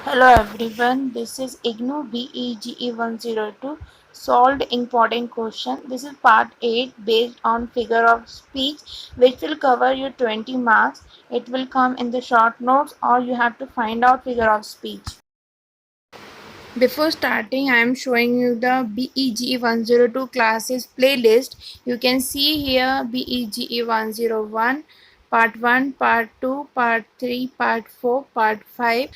Hello everyone, this is IGNOU BEGE 102 solved important question. This is part 8 based on figure of speech which will cover your 20 marks. It will come in the short notes or you have to find out figure of speech. Before starting, I am showing you the BEGE 102 classes playlist. You can see here BEGE 101, Part 1, Part 2, Part 3, Part 4, Part 5,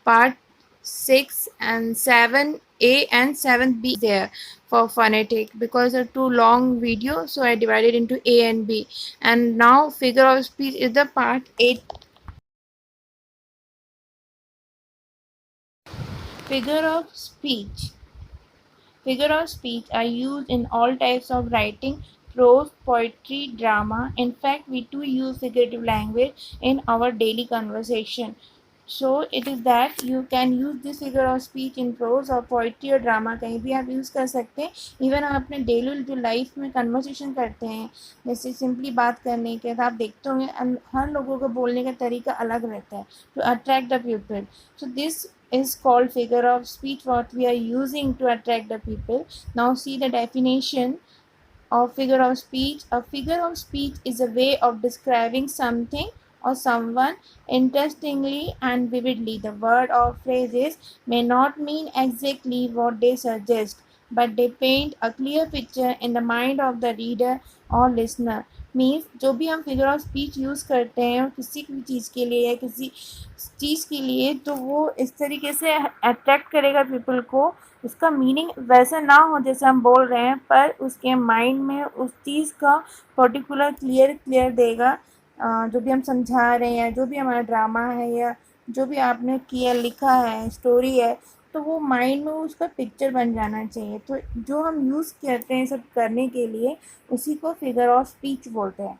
Part 6 and 7A and 7B there for phonetic because they're too long video, so I divided into A and B. And now figure of speech is the Part 8. Figure of speech. Figure of speech are used in all types of writing, prose, poetry, drama. In fact, we do use figurative language in our daily conversation. So it is that you can use this figure of speech in prose or poetry और drama कहीं भी आप use कर सकते हैं. Even आप अपने daily जो लाइफ में कन्वर्सेशन करते हैं जैसे सिंपली बात करने के आप देखते होंगे हर लोगों को बोलने का तरीका अलग रहता है to attract the people. So this is called figure of speech what we are using to attract the people. Now see the definition of figure of speech. A figure of speech is a way of describing something or someone interestingly and vividly. The word or phrases may not mean exactly what they suggest, but they paint a clear picture in the mind of the reader or listener. Means जो भी हम figure of speech use करते हैं किसी भी चीज़ के लिए या किसी चीज़ के लिए तो वो इस तरीके से अट्रैक्ट करेगा पीपल को. उसका मीनिंग वैसा ना हो जैसे हम बोल रहे हैं पर उसके माइंड में उस चीज़ का पर्टिकुलर क्लियर देगा. जो भी हम समझा रहे हैं जो भी हमारा ड्रामा है या जो भी आपने किया लिखा है स्टोरी है तो वो माइंड में उसका पिक्चर बन जाना चाहिए. तो जो हम यूज़ करते हैं सब करने के लिए उसी को फिगर ऑफ स्पीच बोलते हैं.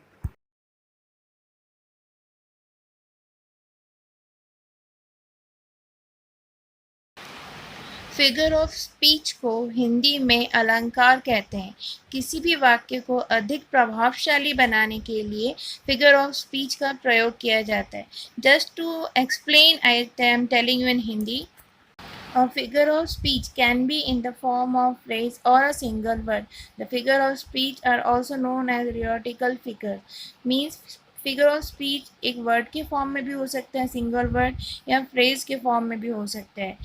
फिगर ऑफ स्पीच को हिंदी में अलंकार कहते हैं. किसी भी वाक्य को अधिक प्रभावशाली बनाने के लिए फिगर ऑफ स्पीच का प्रयोग किया जाता है. Just to explain I am telling you in Hindi. A figure of speech can be in the form of phrase or a single word. The figure of speech are also known as rhetorical figure. Means figure of speech एक word के form में भी हो सकता है single word या phrase के form में भी हो सकता है.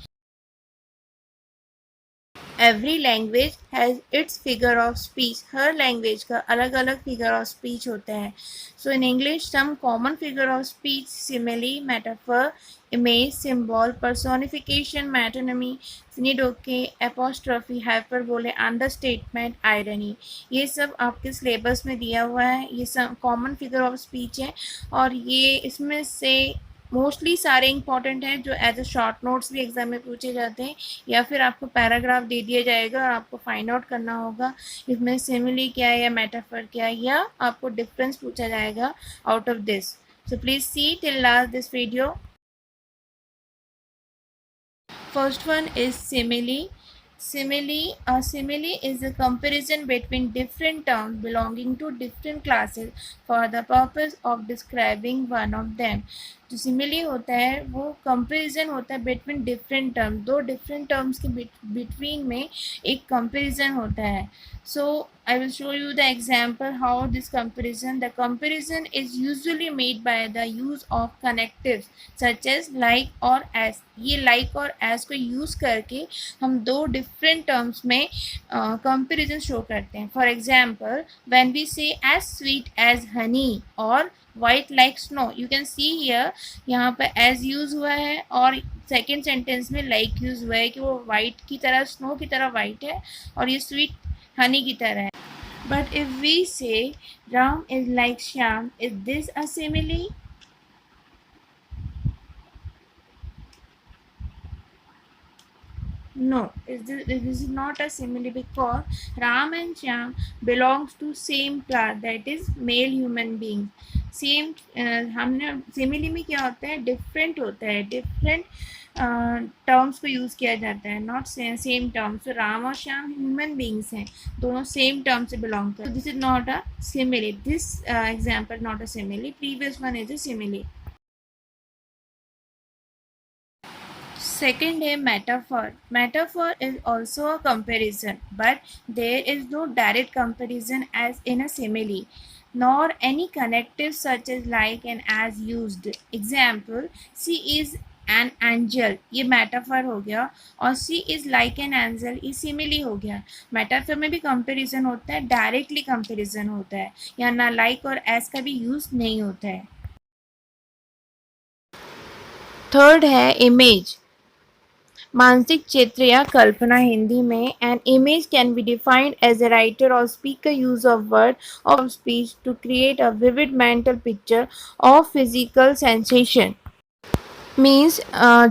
Every language has its figure of speech. हर लैंग्वेज का अलग अलग फिगर ऑफ स्पीच होता है. So in English some common figure of speech simile metaphor image symbol personification metonymy synecdoche apostrophe hyperbole understatement irony ये सब आपके सिलेबस में दिया हुआ है. ये सब कॉमन फिगर ऑफ स्पीच है और ये इसमें से मोस्टली सारे इंपॉर्टेंट हैं जो एज अ शॉर्ट नोट्स भी एग्जाम में पूछे जाते हैं या फिर आपको पैराग्राफ दे दिया जाएगा और आपको फाइंड आउट करना होगा इसमें सिमिली क्या है या मेटाफर क्या है या आपको डिफरेंस पूछा जाएगा out of this. So please see till last this video. First one is simile. A simile is a comparison between different terms belonging to different classes for the purpose of describing one of them. जो simile होता है वो comparison होता है between different terms. दो different terms के between में एक कंपैरिजन होता है. So I will show you the example how this comparison. The comparison is usually made by the use of connectives such as like और as. ये like और as को यूज़ करके हम दो डिफरेंट टर्म्स में कंपैरिजन शो करते हैं. फॉर एग्जाम्पल व्हेन वी से एज स्वीट एज हनी और white like snow. You can see here यहाँ पर एज यूज हुआ है और सेकेंड सेंटेंस में लाइक यूज हुआ है कि वो वाइट की तरह स्नो की तरह वाइट है और ये स्वीट हनी की तरह है. बट इफ वी से Ram is like Shyam is this a simile? No, this is not a simile because Ram and Shyam belongs to same class, that is male human being. Same हमने simile में क्या होता है different होता है different terms को use किया जाता है नॉट सेम टर्म्स. तो राम और श्याम ह्यूमन बींग्स हैं दोनों सेम टर्म से बिलोंग करते हैं. This is not a simile. This example not a simile. Previous one is a simile. Second है metaphor. Metaphor is also a comparison, but there is no direct comparison as in a simile, nor any connective such as like and as used. Example, she is an angel, ये metaphor हो गया, और she is like an angel, ये simile हो गया. metaphor में भी comparison होता है, directly comparison होता है, या ना like और as का भी use नहीं होता है. थर्ड है image. मानसिक चित्र या कल्पना हिंदी में an image can be defined as a writer और speaker use of word of speech to create a vivid mental picture of physical sensation. Means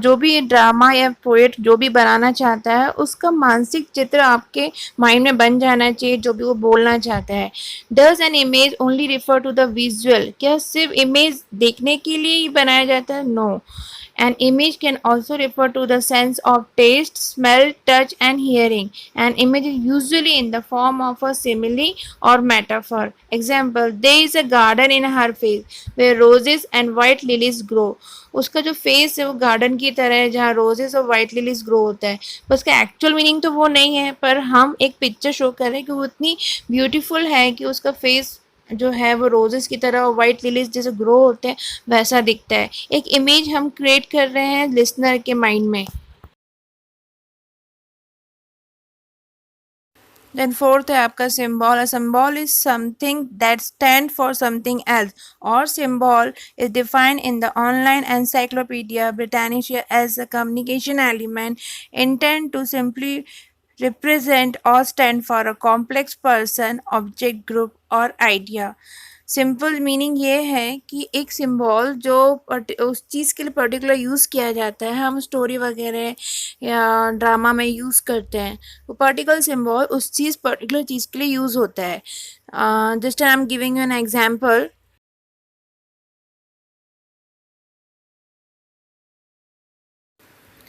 जो भी ड्रामा या पोएट जो भी बनाना चाहता है उसका मानसिक चित्र आपके माइंड में बन जाना चाहिए जो भी वो बोलना चाहता है. Does an image only refer to the visual. क्या सिर्फ इमेज देखने के लिए ही बनाया जाता है? No. An image can also refer to the sense of taste, smell, touch, and hearing. An image is usually in the form of a simile or metaphor. Example, there is a garden in her face where roses and white lilies grow. उसका जो face है वो garden की तरह है जहाँ roses और white lilies grow होता है. पर उसका एक्चुअल मीनिंग तो वो नहीं है, पर हम एक पिक्चर शो कर रहे हैं कि वो इतनी ब्यूटीफुल है कि उसका फेस जो है वो रोजेस की तरह वाइट लिलीज जैसे ग्रो होते हैं वैसा दिखता है. एक इमेज हम क्रिएट कर रहे हैं लिसनर के माइंड में. देन फोर्थ है आपका symbol. A symbol is something that stand for something else और symbol is defined in the online encyclopedia Britannica as a communication element intend to simply represent or stand for a complex person, object, group और idea. Simple meaning ये है कि एक symbol जो उस चीज़ के लिए पर्टिकुलर यूज़ किया जाता है, हम स्टोरी वगैरह या ड्रामा में यूज़ करते हैं, वो पर्टिकुलर सिंबल उस चीज़ पर्टिकुलर चीज़ के लिए यूज़ होता है. Just I am giving you an example.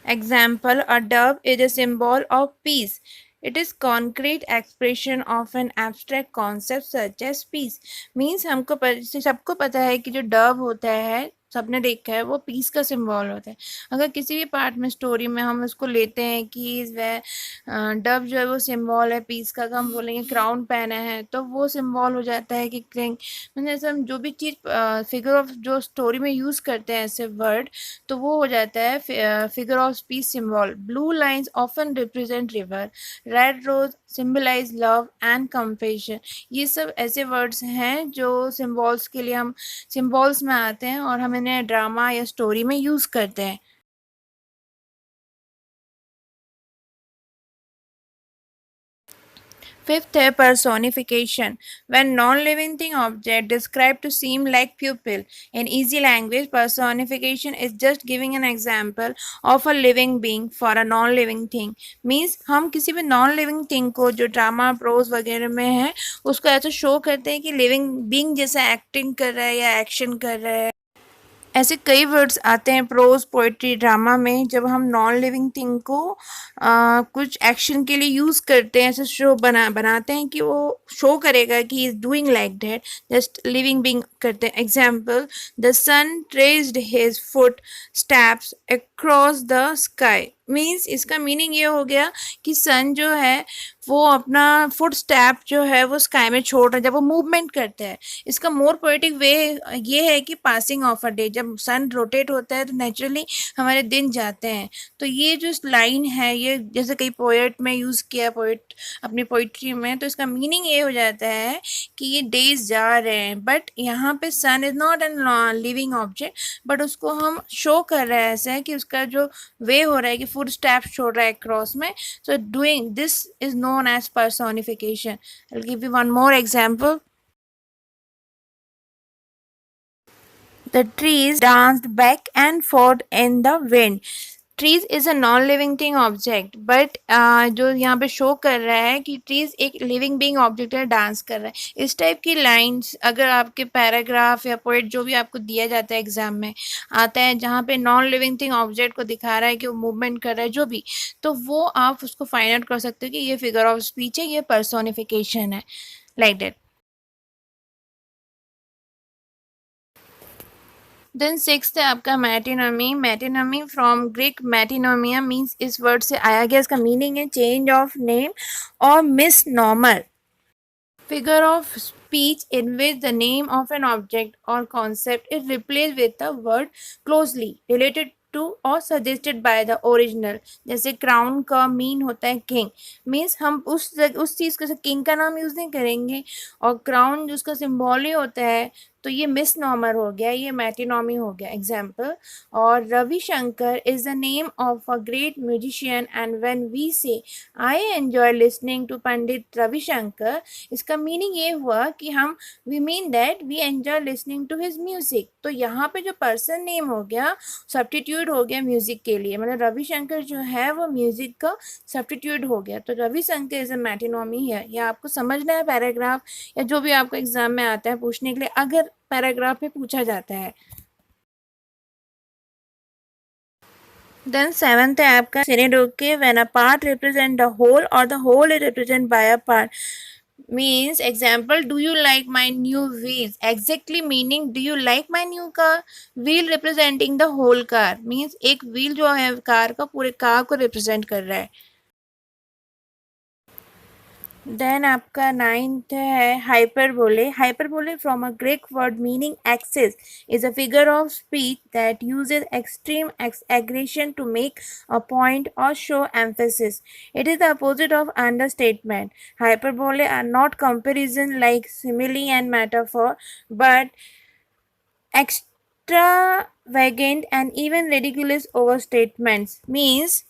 Example, a dove is a symbol of peace. It is concrete expression of an abstract concept such as peace. Means हमको सबको पता है कि जो डव होता है सबने देखा है वो पीस का सिंबल होता है. अगर किसी भी पार्ट में स्टोरी में हम उसको लेते हैं कि वह डव जो है वो सिंबल है पीस का, हम बोलेंगे क्राउन पहना है तो वो सिंबल हो जाता है कि क्रिंग. मतलब ऐसे हम जो भी चीज़ फिगर ऑफ जो स्टोरी में यूज़ करते हैं ऐसे वर्ड तो वो हो जाता है figure of speech symbol. Blue lines often represent river. Red rose symbolise love and compassion. ये सब ऐसे वर्ड्स हैं जो सिंबल्स के लिए हम सिंबल्स में आते हैं और हम इन्हें ड्रामा या स्टोरी में यूज़ करते हैं. Fifth है personification. When non-living thing object described to seem like pupil. In easy language, personification is just giving an example of a living being for a non-living thing. Means हम किसी भी non-living thing को जो drama pros वगैरह में है उसको ऐसा शो करते हैं कि लिविंग बीइंग जैसा एक्टिंग कर रहा है या एक्शन कर रहा है. ऐसे कई वर्ड्स आते हैं प्रोज पोइट्री ड्रामा में जब हम नॉन लिविंग थिंग को कुछ एक्शन के लिए यूज़ करते हैं. ऐसे शो बनाते हैं कि वो शो करेगा कि is doing like that just living being करते हैं. Example, the sun traced his footsteps across the sky. Means इसका मीनिंग ये हो गया कि सन जो है वो अपना फुट स्टेप जो है वो स्काई में छोड़ रहा है जब वो मूवमेंट करता है. इसका मोर पोएटिक वे ये है कि पासिंग ऑफ अ डे. जब सन रोटेट होता है तो नेचुरली हमारे दिन जाते हैं. तो ये जो लाइन है ये जैसे कई पोएट में यूज़ किया पोएट अपनी पोइट्री में तो इसका मीनिंग ये हो जाता है कि ये डेज जा रहे हैं बट यहाँ पे sun is not an living object but उसको हम शो कर रहे हैं ऐसे कि उसका जो वे हो रहा है कि फुट स्टेप छोड़ रहा है क्रॉस में. So doing this is known as personification. I'll give you one more example. The trees danced back and forth in the wind. Trees is a non living thing object but जो यहाँ पे show कर रहा है कि trees एक living being object है dance कर रहा है. इस टाइप की लाइंस अगर आपके पैराग्राफ या पोएट जो भी आपको दिया जाता है एग्जाम में आता है जहाँ पे नॉन लिविंग थिंग ऑब्जेक्ट को दिखा रहा है कि वो मूवमेंट कर रहा है जो भी तो वो आप उसको फाइंड आउट कर सकते हो कि ये फिगर ऑफ स्पीच है ये पर्सोनिफिकेशन है लाइक दैट. देन सिक्स्थ है आपका मैटिनमी। मैटिनमी फ्रॉम ग्रीक मैटिनोमिया मीन्स, इस वर्ड से आया गया, इसका मीनिंग है चेंज ऑफ नेम और miss normal. Figure of speech in which the name of an object or concept is replaced with a word closely related to or suggested by the original। जैसे crown का mean होता है king, means हम उस चीज़ को king का नाम use नहीं करेंगे, और क्राउन जिसका सिम्बॉल ही होता है, तो ये मिस नॉमर हो गया, ये मैटिनॉमी हो गया एग्जाम्पल। और Ravishankar is the name of a great musician and when we say I enjoy listening to Pandit Ravishankar, इसका मीनिंग ये हुआ कि हम we mean that we enjoy listening to his music. तो यहाँ पे जो पर्सन नेम हो गया सब्स्टिट्यूट हो गया म्यूजिक के लिए, मतलब रविशंकर जो है वो म्यूजिक का सब्स्टिट्यूट हो गया, तो रविशंकर इज अ मैटिनोमी है। या आपको समझना है पैराग्राफ, या जो भी आपको एग्जाम में आता है पूछने के लिए, अगर पैराग्राफ में पूछा जाता है। देन सेवंथ है आपका synecdoche, when a part represent the whole और the whole is represent by a part. Means example, do you like my new wheels, exactly meaning do you like my new car. Wheel representing the whole car, means एक wheel जो है car का पूरे car को represent कर रहा है। Then आपका नाइन्थ है hyperbole. Hyperbole from a Greek word meaning excess is a figure of speech that uses extreme aggression to make a point और show emphasis. It is the opposite of understatement. Hyperbole are not comparison like simile and metaphor, but extravagant and even ridiculous overstatements। Means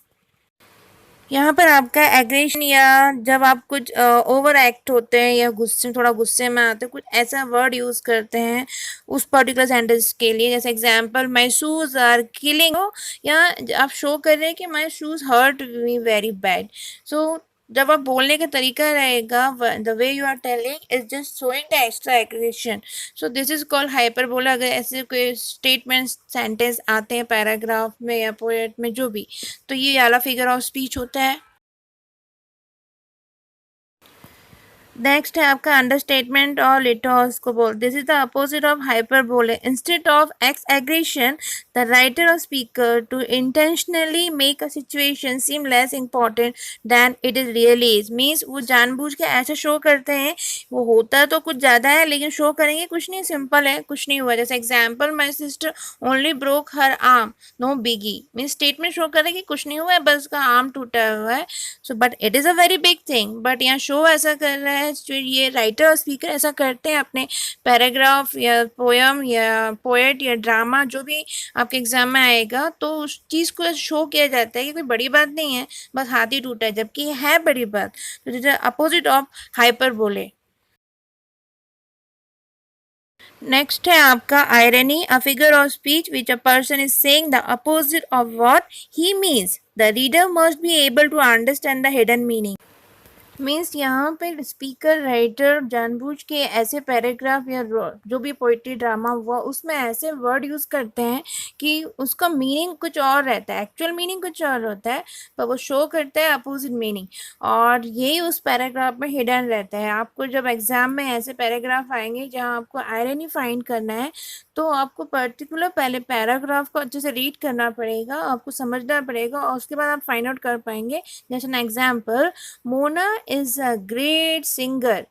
यहाँ पर आपका aggression, या जब आप कुछ over act होते हैं या गुस्से, थोड़ा गुस्से में आते हैं, कुछ ऐसा वर्ड यूज़ करते हैं उस पर्टिकुलर सेंटेंस के लिए। जैसे example, my shoes are killing, या आप शो कर रहे हैं कि my shoes hurt me very bad. So जब आप बोलने का तरीका रहेगा, the way you are telling is just showing the extra aggression. So this is called hyperbola. अगर ऐसे कोई स्टेटमेंट सेंटेंस आते हैं पैराग्राफ में या पोएट में जो भी, तो ये वाला फिगर ऑफ स्पीच होता है। नेक्स्ट है आपका अंडरस्टेटमेंट और लिटोस को बोल, this is the opposite of hyperbole. Instead of exaggeration the writer और speaker to intentionally make a situation seem less important than it is really is. Means वो जानबूझ के ऐसे शो करते हैं, वो होता तो कुछ ज़्यादा है लेकिन शो करेंगे कुछ नहीं, सिंपल है, कुछ नहीं हुआ। जैसे example, my sister only broke her arm, no biggie. Means statement show करे कि कुछ नहीं हुआ है, बस उसका आर्म टूटा हुआ है। So but it is a very big thing, but यहाँ शो ऐसा कर रहा है, जो ये राइटर और स्पीकर ऐसा करते हैं अपने पैराग्राफ या पोयम या पोएट या ड्रामा जो भी आपके एग्जाम में आएगा, तो उस चीज़ को शो किया जाता है कि कोई बड़ी बात नहीं है, बस हाथ ही टूटा है, जबकि ये है बड़ी बात। तो this is opposite of hyperbole. Next है आपका irony, a figure of speech which a person is saying the opposite of what he means. The reader must be able to understand the hidden meaning. Means यहाँ पे speaker writer जानबूझ के ऐसे paragraph या जो भी पोइट्री ड्रामा हुआ उसमें ऐसे वर्ड यूज़ करते हैं कि उसका मीनिंग कुछ और रहता है, एक्चुअल मीनिंग कुछ और होता है, पर वो शो करता है अपोजिट मीनिंग, और यही उस पैराग्राफ में हिडन रहता है। आपको जब एग्जाम में ऐसे पैराग्राफ आएंगे जहाँ आपको आयरनी फाइंड करना है, तो आपको पर्टिकुलर पहले पैराग्राफ को अच्छे से रीड करना पड़ेगा, आपको समझना पड़ेगा, और उसके बाद आप फाइंड आउट कर पाएंगे। जैसे an example, Mona is a great singer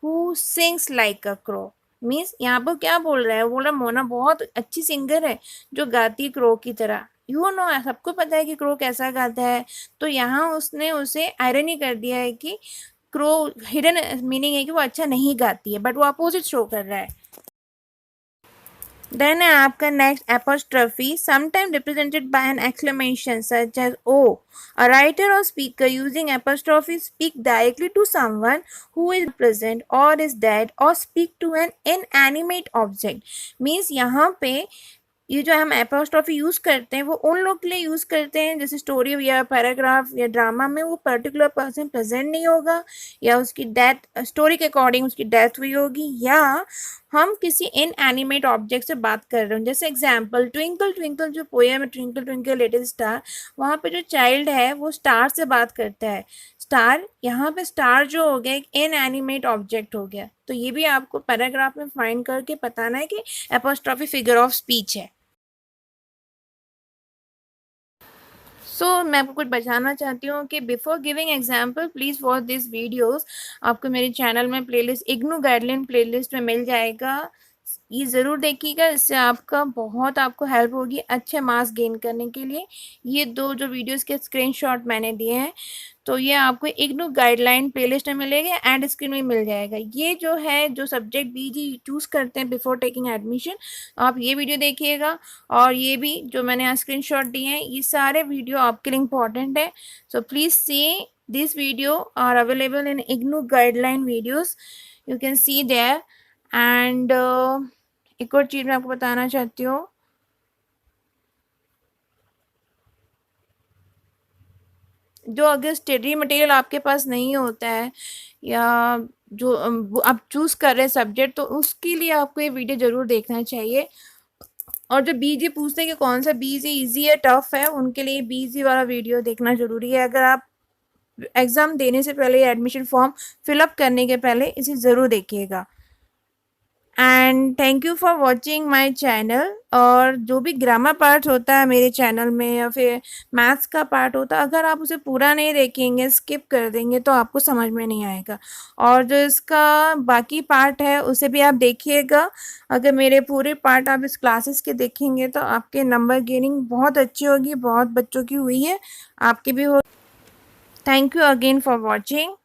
who sings like a crow। Means यहाँ पर क्या बोल रहा है, बोल रहा मोना बहुत अच्छी सिंगर है जो गाती है क्रो की तरह। यू नो, सबको पता है कि क्रो कैसा गाता है, तो यहाँ उसने उसे आयरनी कर दिया है कि क्रो, हिडन मीनिंग है कि वो अच्छा नहीं गाती है, बट वो अपोजिट शो कर रहा है। Then आपका next apostrophe, sometimes represented by an exclamation such as "oh." A writer or speaker using apostrophe speak directly to someone who is present or is dead or speak to an inanimate object। Means यहाँ पे ये जो हम apostrophe use करते हैं वो उन लोग के लिए यूज़ करते हैं जैसे स्टोरी या पैराग्राफ या ड्रामा में वो पर्टिकुलर पर्सन प्रेजेंट नहीं होगा, या उसकी डेथ, स्टोरी के अकॉर्डिंग उसकी डेथ हुई होगी, या हम किसी इन एनिमेट ऑब्जेक्ट से बात कर रहे हो। जैसे एग्जाम्पल, ट्विंकल ट्विंकल जो पोएम है, ट्विंकल ट्विंकल लिटिल स्टार, वहाँ पे जो चाइल्ड है वो स्टार से बात करता है। स्टार, यहाँ पे स्टार जो हो गया एक इन एनिमेट ऑब्जेक्ट हो गया। तो ये भी आपको पैराग्राफ में फाइंड करके बताना है कि एपोस्ट्रॉफी फिगर ऑफ स्पीच है। मैं आपको कुछ बताना चाहती हूँ कि before giving example please watch this videos. आपको मेरे चैनल में प्लेलिस्ट इग्नू गाइडलाइन प्लेलिस्ट में मिल जाएगा, ये ज़रूर देखिएगा। इससे आपका बहुत आपको हेल्प होगी अच्छे मार्क्स गेन करने के लिए। ये दो जो वीडियोस के स्क्रीनशॉट मैंने दिए हैं, तो ये आपको इग्नू गाइडलाइन प्लेलिस्ट में मिलेगा, एंड स्क्रीन में मिल जाएगा। ये जो है जो सब्जेक्ट बीजी चूज़ करते हैं बिफोर टेकिंग एडमिशन, आप ये वीडियो देखिएगा। और ये भी जो मैंने यहाँ स्क्रीनशॉट दिए हैं, ये सारे वीडियो आपके लिए इम्पॉर्टेंट है। So please see this video are available in IGNOU guideline videos, you can see there. And एक और चीज़ मैं आपको बताना चाहती हूँ, जो अगर स्टडी मटेरियल आपके पास नहीं होता है, या जो वो आप चूज़ कर रहे हैं सब्जेक्ट, तो उसके लिए आपको ये वीडियो ज़रूर देखना चाहिए। और जो बीजी पूछते हैं कि कौन सा बीजी इजी है टफ है, उनके लिए बीजी वाला वीडियो देखना ज़रूरी है। अगर आप एग्ज़ाम देने से पहले या एडमिशन फॉर्म फिलअप करने के पहले इसे ज़रूर देखिएगा। And thank you for watching my channel. और जो भी ग्रामर पार्ट होता है मेरे चैनल में, या फिर मैथ्स का पार्ट होता है, अगर आप उसे पूरा नहीं देखेंगे, स्किप कर देंगे, तो आपको समझ में नहीं आएगा। और जो इसका बाकी पार्ट है उसे भी आप देखिएगा। अगर मेरे पूरे पार्ट आप इस क्लासेस के देखेंगे तो आपके नंबर गेनिंग बहुत अच्छी होगी, बहुत बच्चों की हुई है, आपकी भी हो। Thank you again for watching.